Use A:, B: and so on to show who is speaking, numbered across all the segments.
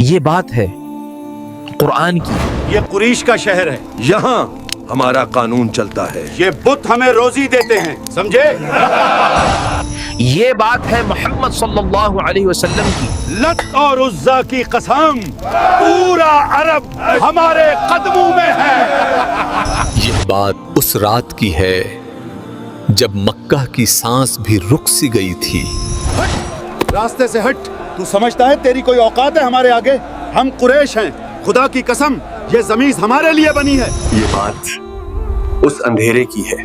A: یہ بات ہے قرآن کی.
B: یہ قریش کا شہر ہے،
C: یہاں ہمارا قانون چلتا ہے.
B: یہ بت ہمیں روزی دیتے ہیں، سمجھے؟
A: یہ بات ہے محمد صلی اللہ علیہ وسلم کی.
B: لت اور عزا کی قسم، پورا عرب ہمارے قدموں میں ہے.
D: یہ بات اس رات کی ہے جب مکہ کی سانس بھی رک سی گئی تھی.
B: راستے سے ہٹ. تو سمجھتا ہے تیری کوئی اوقات ہے ہمارے آگے؟ ہم قریش ہیں، خدا کی قسم یہ زمین ہمارے لیے بنی ہے.
C: یہ بات اس اندھیرے کی ہے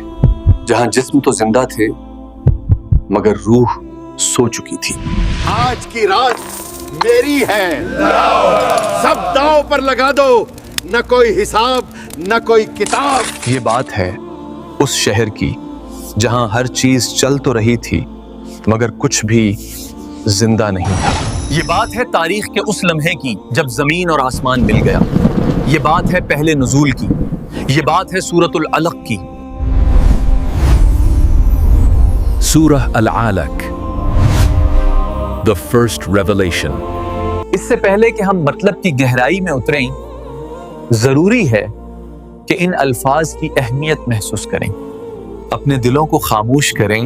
C: جہاں جسم تو زندہ تھے مگر روح سو چکی تھی.
B: آج کی رات میری ہے، سب داؤ پر لگا دو، نہ کوئی حساب نہ کوئی کتاب.
D: یہ بات ہے اس شہر کی جہاں ہر چیز چل تو رہی تھی مگر کچھ بھی زندہ نہیں تھا.
A: یہ بات ہے تاریخ کے اس لمحے کی جب زمین اور آسمان مل گیا. یہ بات ہے پہلے نزول کی. یہ بات ہے سورۃ العلق کی.
E: سورہ العلق The First Revelation.
A: اس سے پہلے کہ ہم مطلب کی گہرائی میں اتریں، ضروری ہے کہ ان الفاظ کی اہمیت محسوس کریں.
D: اپنے دلوں کو خاموش کریں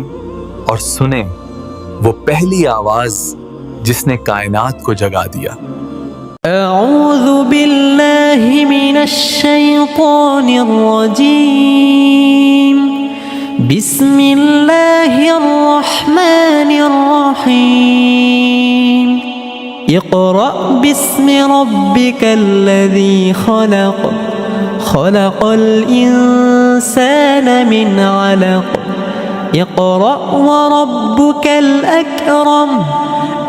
D: اور سنیں وہ پہلی آواز جس نے کائنات کو جگا دیا.
F: اعوذ باللہ من الشیطان الرجیم. بسم اللہ الرحمن الرحیم. اقرأ باسم ربک الذی خلق. خلق الانسان من علق. اقرأ وربك الأكرم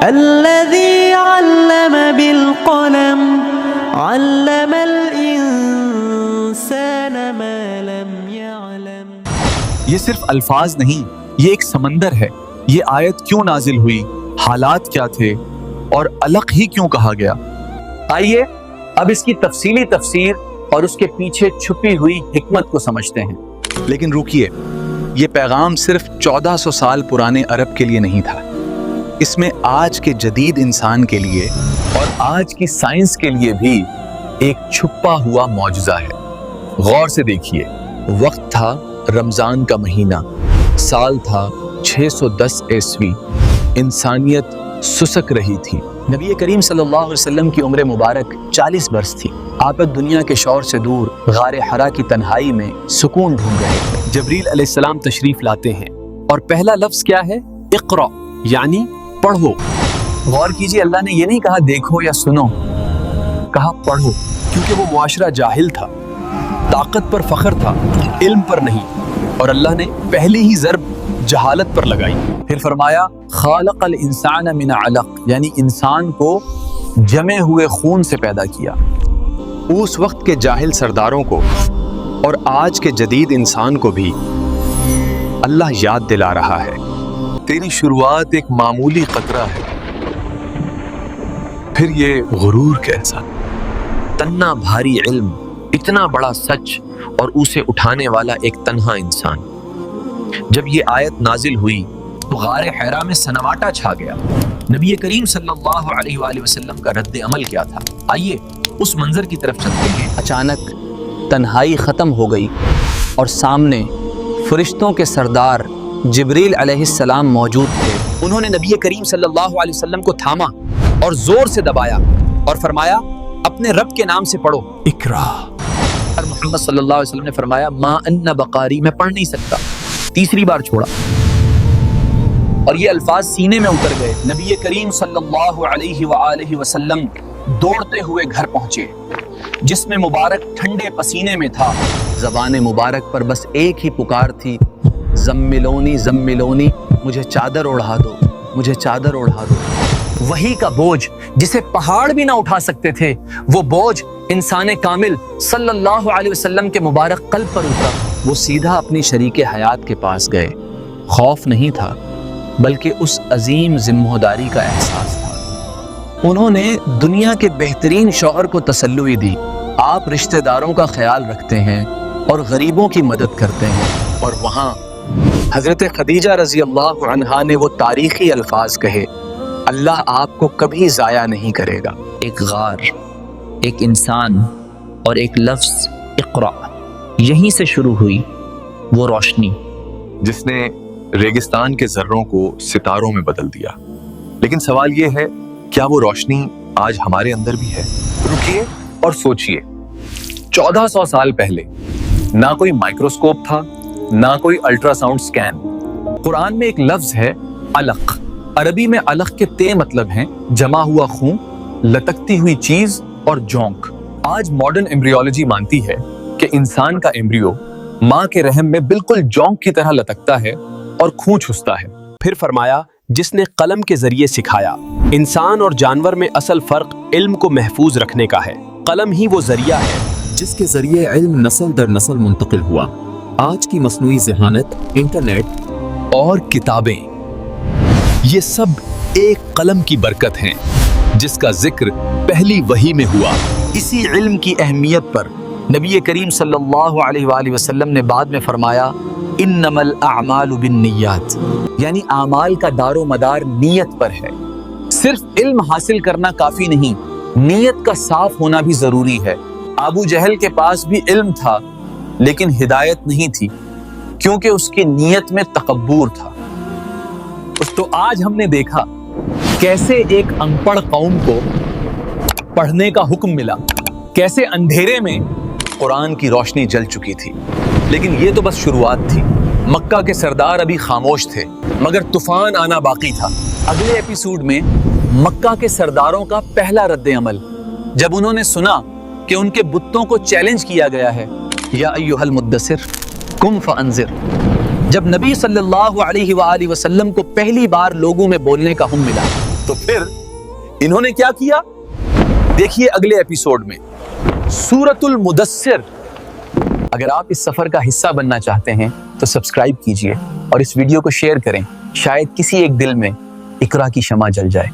F: الذي علم بالقلم علم الإنسان ما لم يعلم.
D: یہ صرف الفاظ نہیں، یہ ایک سمندر ہے. یہ آیت کیوں نازل ہوئی، حالات کیا تھے اور علق ہی کیوں کہا گیا؟
A: آئیے اب اس کی تفصیلی تفسیر اور اس کے پیچھے چھپی ہوئی حکمت کو سمجھتے ہیں.
D: لیکن رکیے، یہ پیغام صرف 1400 سال پرانے عرب کے لیے نہیں تھا. اس میں آج کے جدید انسان کے لیے
A: اور آج کی سائنس کے لیے بھی ایک چھپا ہوا معجزہ ہے. غور سے دیکھیے.
D: وقت تھا رمضان کا مہینہ، سال تھا 610 عیسوی. انسانیت سسک رہی تھی.
A: نبی کریم صلی اللہ علیہ وسلم کی عمر مبارک 40 برس تھی. آپ دنیا کے شور سے دور غار حرا کی تنہائی میں سکون ڈھونڈ رہے تھے. جبریل علیہ السلام تشریف لاتے ہیں اور پہلا لفظ کیا ہے؟ اقرأ، یعنی پڑھو. غور کیجیے، اللہ نے یہ نہیں کہا دیکھو یا سنو، کہا پڑھو.
D: کیونکہ وہ معاشرہ جاہل تھا، طاقت پر فخر تھا، علم پر نہیں. اور اللہ نے پہلی ہی ضرب جہالت پر لگائی.
A: پھر فرمایا خالق الانسان من علق، یعنی انسان کو جمے ہوئے خون سے پیدا کیا.
D: اس وقت کے جاہل سرداروں کو اور آج کے جدید انسان کو بھی اللہ یاد دلا رہا ہے، تیری شروعات ایک معمولی قطرہ ہے، پھر یہ غرور کیسا.
A: تنہا بھاری علم، اتنا بڑا سچ اور اسے اٹھانے والا ایک تنہا انسان. جب یہ آیت نازل ہوئی تو غار حرا میں سناٹا چھا گیا. نبی کریم صلی اللہ علیہ وآلہ وسلم کا رد عمل کیا تھا؟ آئیے اس منظر کی طرف چلتے ہیں.
G: اچانک تنہائی ختم ہو گئی اور سامنے فرشتوں کے سردار جبریل علیہ السلام موجود تھے.
A: انہوں نے نبی کریم صلی اللہ علیہ وسلم کو تھاما اور زور سے دبایا اور فرمایا اپنے رب کے نام سے پڑھو، اقرا. اور محمد صلی اللہ علیہ وسلم نے فرمایا ما ان بقاری، میں پڑھ نہیں سکتا. تیسری بار چھوڑا اور یہ الفاظ سینے میں اتر گئے. نبی کریم صلی اللہ علیہ وآلہ وسلم دوڑتے ہوئے گھر پہنچے. جسم مبارک ٹھنڈے پسینے میں تھا.
G: زبان مبارک پر بس ایک ہی پکار تھی، زملونی زملونی، مجھے چادر اڑھا دو، مجھے چادر اڑھا دو.
A: وہی کا بوجھ جسے پہاڑ بھی نہ اٹھا سکتے تھے، وہ بوجھ انسان کامل صلی اللہ علیہ وسلم کے مبارک قلب پر اترا.
G: وہ سیدھا اپنی شریک حیات کے پاس گئے. خوف نہیں تھا بلکہ اس عظیم ذمہ داری کا احساس تھا. انہوں نے دنیا کے بہترین شوہر کو تسلی دی. آپ رشتہ داروں کا خیال رکھتے ہیں اور غریبوں کی مدد کرتے ہیں.
D: اور وہاں حضرت خدیجہ رضی اللہ عنہا نے وہ تاریخی الفاظ کہے، اللہ آپ کو کبھی ضائع نہیں کرے گا.
G: ایک غار، ایک انسان اور ایک لفظ اقرا، یہیں سے شروع ہوئی وہ روشنی
D: جس نے ریگستان کے ذروں کو ستاروں میں بدل دیا۔ لیکن سوال یہ ہے، کیا وہ روشنی آج ہمارے اندر بھی ہے؟ رکیے اور سوچئے، 1400 سال پہلے نہ کوئی مائکروسکوپ تھا، نہ کوئی الٹرا ساؤنڈ سکین۔ قرآن میں ایک لفظ ہے علق، عربی میں علق کے 3 مطلب ہیں: جمع ہوا خون، لٹکتی ہوئی چیز اور جونک۔ آج ماڈرن ایمبریولوجی مانتی ہے کہ انسان کا ایمبریو ماں کے رحم میں بالکل جونک کی طرح لٹکتا ہے اور خون چوستا ہے۔
H: پھر فرمایا جس نے قلم کے ذریعے سکھایا۔ انسان اور جانور میں اصل فرق علم کو محفوظ رکھنے کا ہے۔ قلم ہی وہ ذریعہ ہے
I: جس کے ذریعے علم نسل در نسل منتقل ہوا۔ آج کی مصنوعی ذہانت، انٹرنیٹ
E: اور کتابیں، یہ سب ایک قلم کی برکت ہیں جس کا ذکر پہلی وحی میں ہوا۔
G: اسی علم کی اہمیت پر نبی کریم صلی اللہ علیہ وآلہ وسلم نے بعد میں فرمایا انما الاعمال بالنیات، یعنی اعمال کا دار و مدار نیت پر ہے۔ صرف علم حاصل کرنا کافی نہیں، نیت کا صاف ہونا بھی ضروری ہے۔ ابو جہل کے پاس بھی علم تھا لیکن ہدایت نہیں تھی، کیونکہ اس کی نیت میں تکبر تھا۔ تو آج ہم نے دیکھا کیسے ایک ان پڑھ قوم کو پڑھنے کا حکم ملا، کیسے اندھیرے میں
D: قرآن کی روشنی جل چکی تھی۔ لیکن یہ تو بس شروعات تھی۔ مکہ کے سردار ابھی خاموش تھے مگر طوفان آنا باقی تھا۔
G: اگلے ایپیسوڈ میں مکہ کے سرداروں کا پہلا رد عمل، جب انہوں نے سنا کہ ان کے بتوں کو چیلنج کیا گیا ہے، یا ایھا المدثر قم فانذر۔ جب نبی صلی اللہ علیہ وآلہ وسلم کو پہلی بار لوگوں میں بولنے کا حکم ملا،
H: تو پھر انہوں نے کیا کیا؟ دیکھیے اگلے ایپیسوڈ میں سورۃ المدثر۔
G: اگر آپ اس سفر کا حصہ بننا چاہتے ہیں تو سبسکرائب کیجئے اور اس ویڈیو کو شیئر کریں، شاید کسی ایک دل میں اقرا کی شمع جل جائے۔